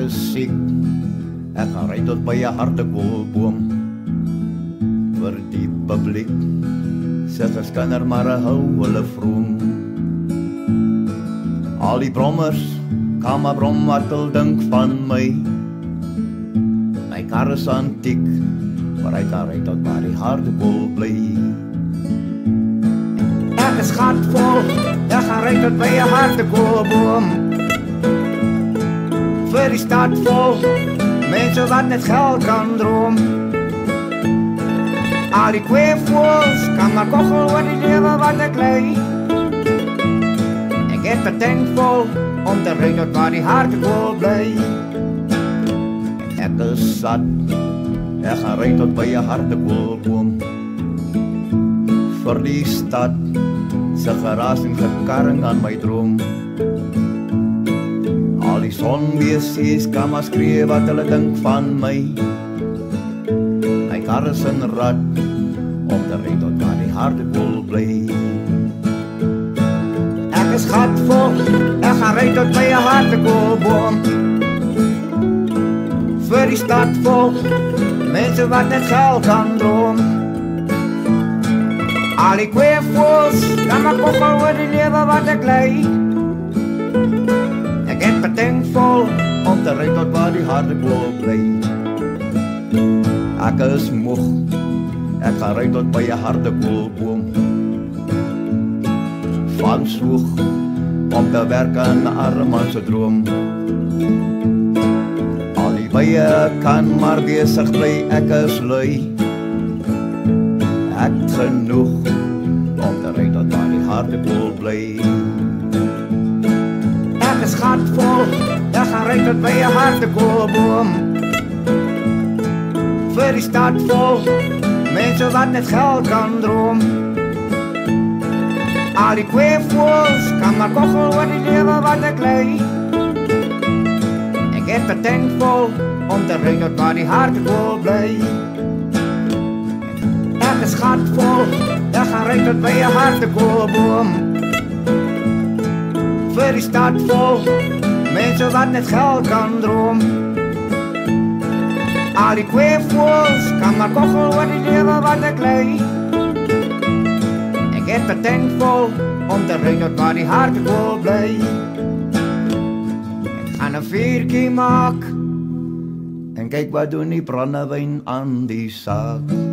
is siek. Ek gaan ry tot by 'n hartekoolboom. Vir die publiek sê geskanner maar hou hulle vroom. Al die brommers kan maar brom wat hulle dink van my. My kar is antiek, maar hy kan ry tot waar die hartekool bly. Ek is gatvol, ek gaan ry tot by 'n hartekoolboom. Vir die stad vol mense wat net geld kan droom. Al die kweevoels kan maar kochel oor die lewe wat ek lei. Ek het 'n tank vol om te ry tot waar die hartekool bly. Ek is sat, ek gaan ry tot by 'n hartekoolboom. Vir die stad se geraas en gekarring aan my droom. Al die sonbeesies kan maar skree wat hulle dink van my. My kar is 'n rat om te ry tot waar die hartekool bly. Ek is gatvol, ek gaan ry tot by 'n hartekoolboom. Vir die stad vol mense wat net geld kan droom. Al die kweevoels kan maar kochel oor die lewe wat ek lei. Ek het 'n tank vol om te ry tot waar die hartekool bly. Ek is moeg, ek gaan ry tot by 'n hartekoolboom. Van soeg om te werk aan 'n arme man se droom. Al die bye kan maar besig bly, ek is lui. Ek genoeg om te ry tot waar die hartekool bly. Ek is gatvol, ek gaan ry tot by 'n hartekoolboom. Vir die stad vol mense wat net geld kan droom. Al die kweevoels kan maar kochel oor die lewe wat ek lei. Ek het 'n tank vol om te ry tot waar die hartekool bly. Ek is gatvol, ek gaan ry tot by 'n hartekoolboom. Vir die stad vol mense wat net geld kan droom. Al die kweevoels kan maar kochel oor die lewe wat ek lei. Ek het 'n tank vol om te ry tot waar die hartekool bly. Ek gaan 'n vuurtjie maak en kyk wat doen die brandewyn aan die saak.